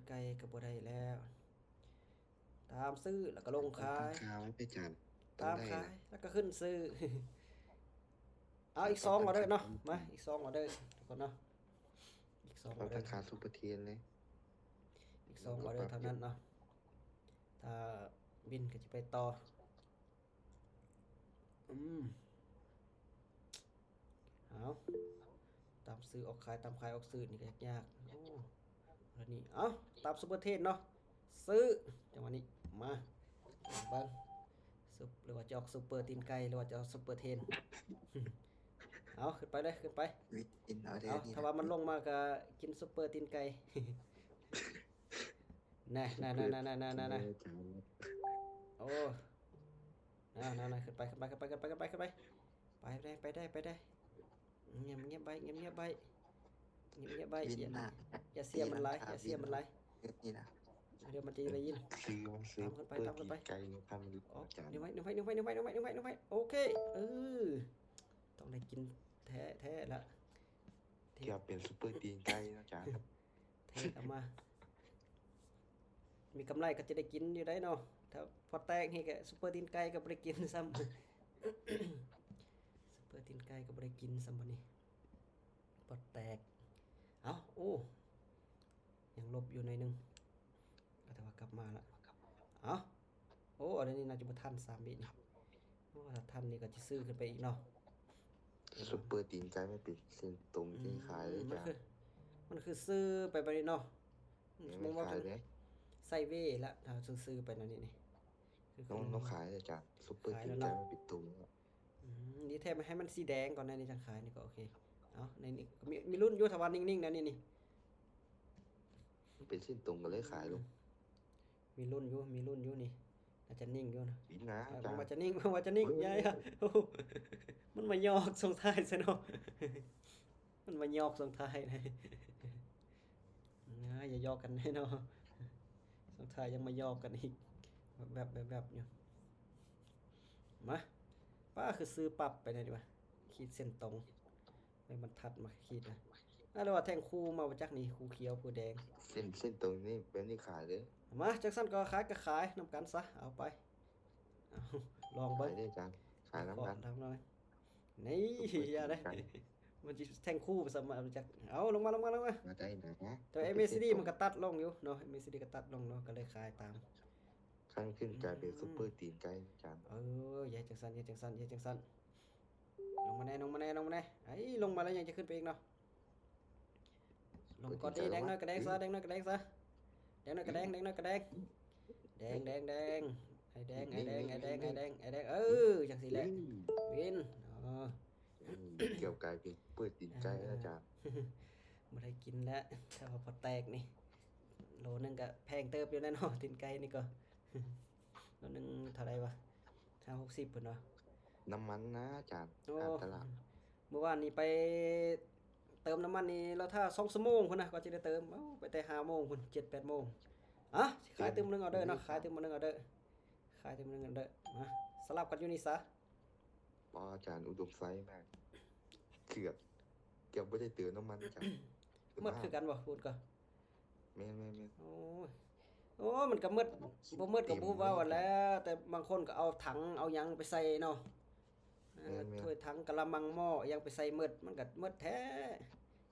ไก่ก็บ่ได้แล้วตามซื้อแล้วก็ลงต้องขายตั้งค่าไว้ไปจานต้องตามได้นะขายแล้วก็ขึ้นซื้อเอาอีกต้อง2อตั้งค่าอเดอร์เนาะซูเปอร์มาทีนอีก2ออเดอร์ทุกคนเนาะอีก2ออต้องตั้งเดอร์ค่าซูเปอร์ทีนเลยอีก2มันออเดอร์ก็ปรับเยอะเท่านั้นเนาะถ้าบินก็จะไปต่ออืมเอาตามซื้อออกขายตามขายออกซื้อนี่ก็ยากๆโอ้แล้วนี่เอาตามซุปเปอร์เทนเนาะซื้อจังหวะนี้มาลองเบิ่งซุปหรือว่าจะออกซุปเปอร์ตีนไก่หรือว่าจะออกซุปเปอร์เทน เอาขึ้นไปเลยขึ้นไปวิอินออเดอเอาร์นี่นะถ้าว่ามันลงมาก็กินซุปเปอร์ตีนไก่ น่ะน่ะน่ะเพื่อน่ะน่ะน่ะกินน่ะน่ะเลยจานโอ้น่ะขึ้นไปขึ้นไปขึ้นไปขึ้นไปขึ้นไปขึ้นไปไปได้เงียบเงียบไปเงียบเงียบไปเงียบเงียบไปวินอย่าน่ะอย่าเสีตียมันไหลลังคาอย่าเสีวินยมันไหลนี่นะเดี๋ยวมันจะได้ยินซื้อตามขึ้นไปเปิดตามขึ้นไปตีนไก่ทำดีกอ๋อว่าจานนึกไว้โอเคเออต้องได้กินแท้แท้ละเทเกี่ยวเป็นซูเปอร์ตีนไก่นะจานเทออกมา มีกำไรก็จะได้กินอยู่ได้เนาะถ้าพอแตกนี่ก็ซุปเปอร์ตีนไก่ก็บ่ได้กินซ้ำ ซุปเปอร์ตีนไก่ก็บ่ได้กินซ้ำบัดนี้พอแตกเอ้าโอ้ยังลบอยู่หน่อยหนึงก็แต่ว่ากลับมาละเอ้าโอ้อันนี้น่าจะบ่ทัน3วินี่โอ้ถ้าทันนี่ก็จะซื้อขึ้นไปอีกเนาะซูเปอร์ตีนไก่ไม่ปิดเส้นตรงที่ขายเลยจานมันคือซื้อไปบัดนี้เนาะยังมองว่าไม่ขายเลย ใส่เว่ละถ้าซื้อๆไปนั่นนี่คือต้องขายเลยจานซูเปอร์ตีนไก่ไม่ปิดตรงแล้วนี่แทบให้มันสีแดงก่อนนะนี่จังขายนี่ก็โอเคเอาในนี้ก็มีรุ่นอยู่ถ้าว่านิ่งๆนะนี่มันเป็นเส้นตรงกันเลยขายลงมีรุ่นอยู่นี่อาจจะนิ่งอยู่นะ บินนะมันจานว่าจะนิ่งมันว่าจะนิ่งยายอะโอ้โหมันมายอกส่งท้ายซะเนาะมันมายอกส่งท้ายเลยนะอย่ายอกกันแน่เนาะส่งท้ายยังมายอกกันอีกแบบอยู่มาป้าคือซื้อปรับไปเลยดีกว่าขีดเส้นตรงไม่บรรทัดมาขีดนะแล้วว่าแท่งคู่มาจากนี่คู่เขียวคู่แดง เส้นตรงนี้เป็นนี่ขายเลยมาจากสั้นก็ขายก็ขายนำกันซะเอาไปเอาลองเบิ้งขายได้จานขายน้ำกันทำหน่อยนี่ ซูเปอร์ อย่าได้ ตีนไก่มันจะแท่งคู่ไปสมัครจากเอาลงมามาได้นะแต่ มันเป็นเส้น MACD ตรงมันก็ตัดลงอยู่เนาะ MACD ก็ตัดลงเนาะก็เลยขายตามข้างขึ้นกลายเป็นซูเปอร์ตีนไก่จานเอออย่าจังสั้นลงมาแน่ไอ้ลงมาแล้วยังจะขึ้นไปอีกเนาะลงก่อนดิแดงน้อยกระแดงซะแดงน้อยกระแดงแดงไอ้แดงเออจังสิแหละวินอ๋อ เกี่ยวกลายเป็นซูเปอร์ตีนไก่นะจาน บ่ได้กินแล้วถ้าว่าพอแตกนี่โลนึงก็แพงเติบอยู่แน่นอนตีนไก่นี่ก็ โลนึงเท่าไหร่วะ50พุ่นวะ น้ำมันนะจานโอ้ตลาดเมื่อวานนี้ไปเติมน้ำมันนี่เราถ้า2ชั่วโมงพุ่นนะก็จะได้เติมเอ้าไปแต่5โมงพุ่น7-8โมงอ่ะขายเติมนึงเอาเด้อเนาะขายเติมนึงเอาเด้อมาสลับกันอยู่นี่ซะ ปอจานอุดมไซส์มากเกือบไม่ได้เตือนน้ำมันจาน หมดคือกันบ่พูดก็ แม่นโอ้ยโอ้มันก็มืดบ่มืดก็บ่ว่าแหล้วแต่บางคนก็เอาถังเอาหยังไปใส่เนาะถ้วยถังกะละมังหม้อหยังไปใส่มืดมันก็มืดแท้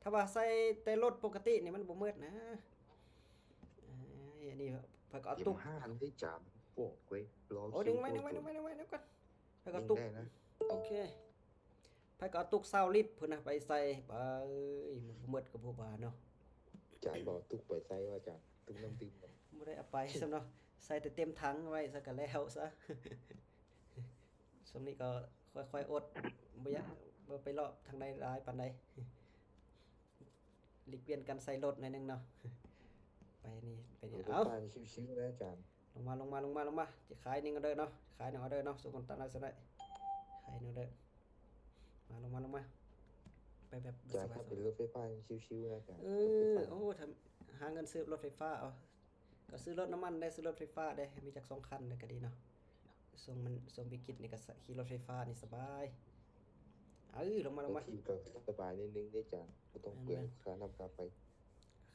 ถ้าว่าใส่แต่รถปกตินี่มันบ่มืดนะอันนี้เพิ่นก็เอาเก็บตุก ห้าอันได้จานพวกเว้ยรอ โอ้ คิ ดึ ว งไว้ โค เดี๋ยวก่อนเพิ่นก็ ยิง ตุก ได้นะ โอเคเพิ่นก็เอาตุก20ลิตรพุ่นน่ะไปใส่ไปมันบ่มืดก็บ่ว่าเนาะ จานบอกตุกเปิดไซส์ว่าจานตุกน้ำดื่มนะ บ่ได้เอาไปซำเนาะใส่แต่เต็มถังไว้ซะก็แล้วซะ ช่วงนี้ก็ค่อยๆอดบ่อยากบ่ไปเลาะทางใดหลายปานใด หลีกเลี่ยงการใส่รถหน่อยหนึงเนาะ ไปนี่ดูเอ้า ไปชิวๆนะจาน ลงมาจะขายนี่ก็เด้อเนาะขายนี่ก็เด้อเนาะสุคนตันได้ซะได้ขายนี่เด้อมาลงมาไปแบบ จาน สบา ถ้าย เป็นรถไฟฟ้าชิวๆนะจาน ๆเอรถไฟอฟ้าโอ้ทำหาเงินซื้อรถไฟฟ้าเอาก็ซื้อรถน้ำมันได้ซื้อรถไฟฟ้าได้มีจัก2คันได้ก็ดีเนาะส่งวิกฤตนี่ก็ขี่รถไฟฟ้านี่สบายลงมา บางทีก็สบายนิดนึงได้จานไม่ต้องเปลืองค่าน้ำค่าไฟ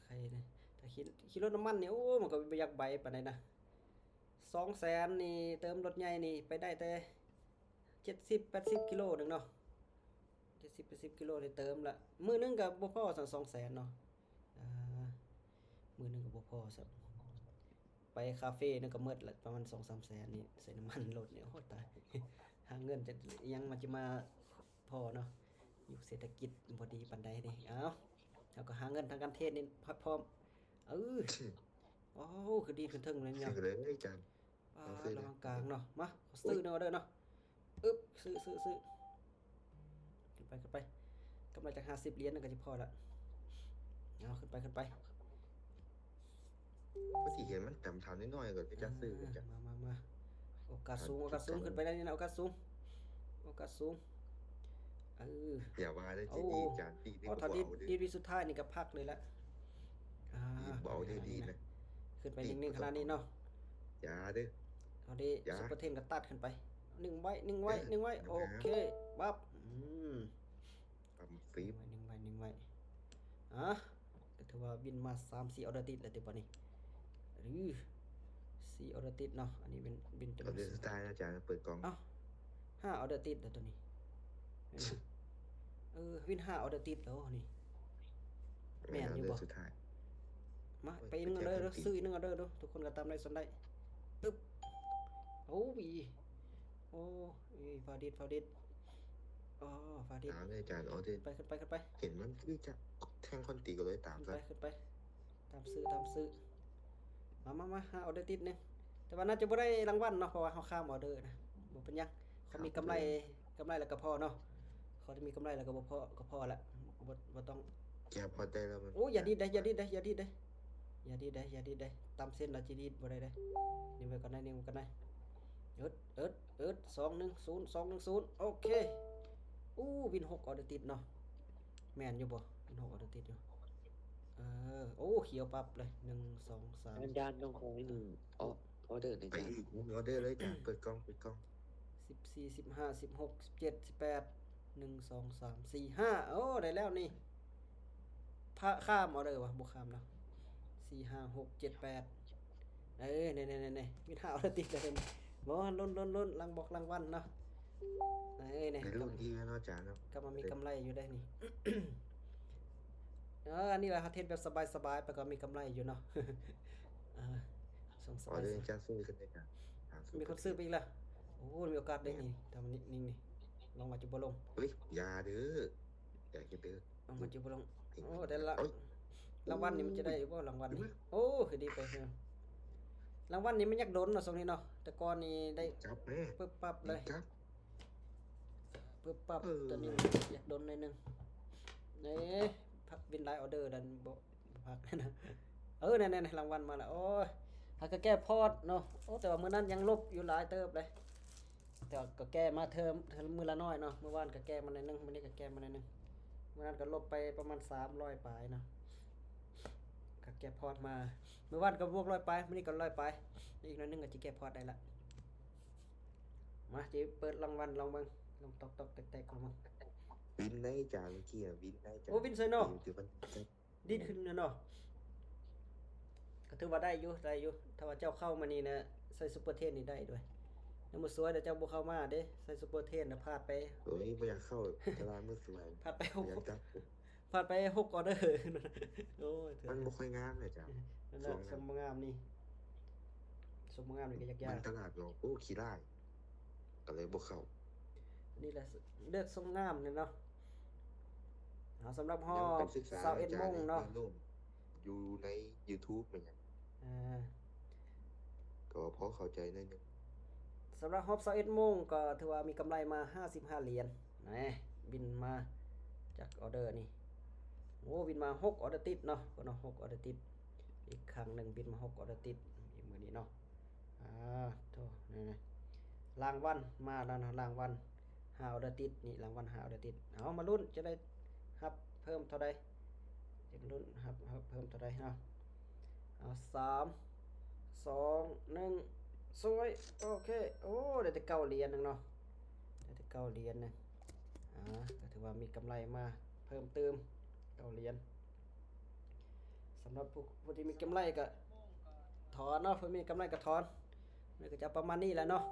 ใครนะถ้ แต่ขี่รถน้ำมันนี่โอ้มันก็บ่อยากใบปานใดนะ200,000นี่เติมรถใหญ่นี่ไปได้แต่70-80กิโลหนึงเนาะ70-80กิโลได้เติมละมื้อหนึงก็บ่พอสัก200,000เนาะอ่ามื้อหนึงก็บ่พอซักไปคาเฟนึงก็หมดละประมาณ2-3แสนนี่ใส่น้ำมันรถนี่โอ้ตาย หาเงินจะอิหยังมันจะมาพอเนาะอยู่เศรษฐกิจบ่ดีปานใดนี่เอ้าเราก็หาเงินทางการเทศนี่พร้อมเออโอ้คือดีขึ้นเทิงเลยเนี่ย ซื้อเลยอาจารย์ ระวังกลางเนาะมาขอซื้อเนาะเด้อเนาะอึ๊บซื้อขึ้นไปกำไรจาก50 เหรียญนั่นก็สิพอละเอาขึ้นไป ก็สิเห็นมันต่ำทานน้อยๆก่อนก็จะซื้ออาจารย์ มาโอกาสสูงขึ้นไปได้นี่นะโอกาสสูงเออ อย่าว่าได้ที่ดีอาจารย์ดีนี่ พอ ก็ ถ้า เบา ดี เด้อ วิสุดท้ายนี่ก็พักเลยละอ่า เบาได้ดีนะ ขึ้นไปนิ่งๆขนาดนี้เนาะ อย่าเด้อ เอาดิ อย่า ซุปเปอร์เทนก็ตัดขึ้นไปนิ่งไว้ เออ โอเคปั๊บปั๊มฟีบ นิ่งไว้อ่ะก็ถือว่าบินมา3-4ออเดอร์ติดแล้วติบ่นี่หรือ4ออเดอร์ติดเนาะอันนี้เป็นบินจำน เอา วน เดือนสุดท้ายนะอาจารย์เปิดกล้อง เอ้า5ออเดอร์ติดแล้วตัวนี้เห็นไหมวิน5ออเดอร์ติดแล้วนี่ แม่นอยู่บ่ เดือนสุดท้าย มาไปอีกนึงออเดอร์เด้อซื้ออีกนึงออเดอร์เด้อทุกคนก็ตามได้สนได้ตึ๊บโอ้ยโอ้ยฟาดิดอ๋อฟาดิด ตามเลยอาจารย์เอาเด้อ ขึ้นไป เห็นมันคือจะแทงคอนตีก็เลยตามซะ ขึ้นไปตามซื้อมาหาออเดอร์ติดหนึงแต่ว่าน่าจะบ่ได้รางวัลเนาะเพราะว่าเขาข้ามออเดอร์นะบ่เป็นหยังเขามีกำไรแล้วก็พอเนาะเขาจะมีกำไรแล้วก็บ่พอก็พอละบ่ต้อง แกพอได้แล้วมัน โอ้ยอย่าดีดได้ตามเส้นเราจะดีดบ่ได้เด้นี่ไว้ก่อนได้เอิด210โอเควิน6ออเดอร์ติดเนาะแม่นอยู่บ่วิน6ออเดอร์ติดอยู่โอ้เขียวปั๊บเลย1 2 3 อาจารย์ต้องขอให้หนึ่งออเดอร์หน่อย ไป จ้ะ อีกออเดอร์เลยอาจารย์เปิดกล้อง 14 15 16 17 18 1 2 3 4 5โอ้ได้แล้วนี่ข้ามออเดอร์วะบ่ข้ามแล้ว4 5 6 7 8นี่วิน5ออเดอร์ติดเลยนี่บ่ลุ้นรางวัลเนาะนี่ ในรุ่นที่เนาะอาจารย์เนาะ ก็มามีกำไรอยู่ได้นี่ อันนี้แหละครับเทศแบบสบายๆไปก็มีกำไรอยู่เนาะ ส่งส ออบ าย เดอร์อาจารย์ซื้อขึ้นได้จ้ะ มีคนซื้อไปอีกละโอ้มีโอกาสได้นี่ทำนิ่งนี่ลองมาจุบลง เฮ้ยอย่าเด้ออย่าคิดเด้อ ลองมาจุบลงโอ้แต่ละ เอ้ย รางวัลนี่มันจะได้บ่รางวัลนี่โอ้คือดีไปเนาะรางวัลนี่มันอยากโดนเนาะตรงนี้เนาะแต่ก่อนนี่ได้ จับแม่ ปึ๊บปั๊บเลย จับ ปึ๊บปั๊บ เออ ตัวนี้อยากโดนหน่อยนึงพักบินไลน์ออเดอร์ดันบ่พักนะนั่นๆรางวัลมาแล้วโอ้ยหาก็แก้พอดเนาะโอ้แต่ว่ามื้อนั้นยังลบอยู่หลายเติบเลยแต่ว่าก็แก้มาเทอมมื้อละน้อยเนาะเมื่อวานก็แก้มาหน่อยนึงมื้อนี้ก็แก้มาหน่อยนึงมื้อนั้นก็ลบไปประมาณ300ปลายเนาะก็แก้พอดมาเมื่อวานก็บวก100ปลายมื้อนี้ก็100ปลายอีกหน่อยนึงก็สิแก้พอดได้ละมาจิเปิดรางวัลลองเบิ่งลองตอกๆแตกๆลองเบิ่ง วินได้จานเมื่อกี้อะวินได้จาน โอ้วินเซโน่ ถือมัน ดีขึ้นเนาะก็ถือว่าได้อยู่ถ้าว่าเจ้าเข้ามานี่นะใส่ซุปเปอร์เทนนี่ได้ด้วยแล้วมื้อสวยแต่เจ้าบ่เข้ามาเด้ใส่ซุปเปอร์เทนน่ะพลาดไป โอ้ยไม่อยากเข้าตารางมือสวย พลาดไปหก อยากจับ พลาดไป6ออเดอร์ โอ้ยเถ มั อะ นไม่ค่อยงามเลยจ้ะ นั่น ช่ น่ะ วงนั้น สมงามนี่สมงามนี่ก็ยา มั ก นตลาดลงโอ้ขี้ได้ก็เลยบ่เข้า ๆนี่แหละเลือกสมงามนี่เนาะสำหรับฮอ ยัง บ เป็นศึกษา 21โมงเนาะ อยู่ใน YouTube เหมือนกัน อ่า ก็พอเข้าใจหนิดนึง สำหรับฮอบ21โมงก็ถือว่ามีกำไรมา55เหรียญนะบินมาจากออเดอร์นี่โอ้บินมา6ออเดอร์ติดเนาะก็เนาะ6ออเดอร์ติดอีกครั้งหนึงบินมา6ออเดอร์ติดอีกมื้อนี้เนาะโธ่นี่รางวัลมาแล้วนะรางวัล5ออเดอร์ติดนี่รางวัล5ออเดอร์ติดเอามาลุ้นจะได้รับเพิ่มเท่าใดจะลุ้นรับเพิ่มเท่าใดเนาะเอา3 2 1สวยโอเคโอ้ได้แต่9เหรียญนึงเนาะได้แต่9เหรียญนึงก็ถือว่ามีกำไรมาเพิ่มเติม9เหรียญ สำหรับผู้ที่มีกำไรก็ถอนเนาะผู้มีกำไรก็ถอนนี่ก็จะประมาณนี้แหละเนาะ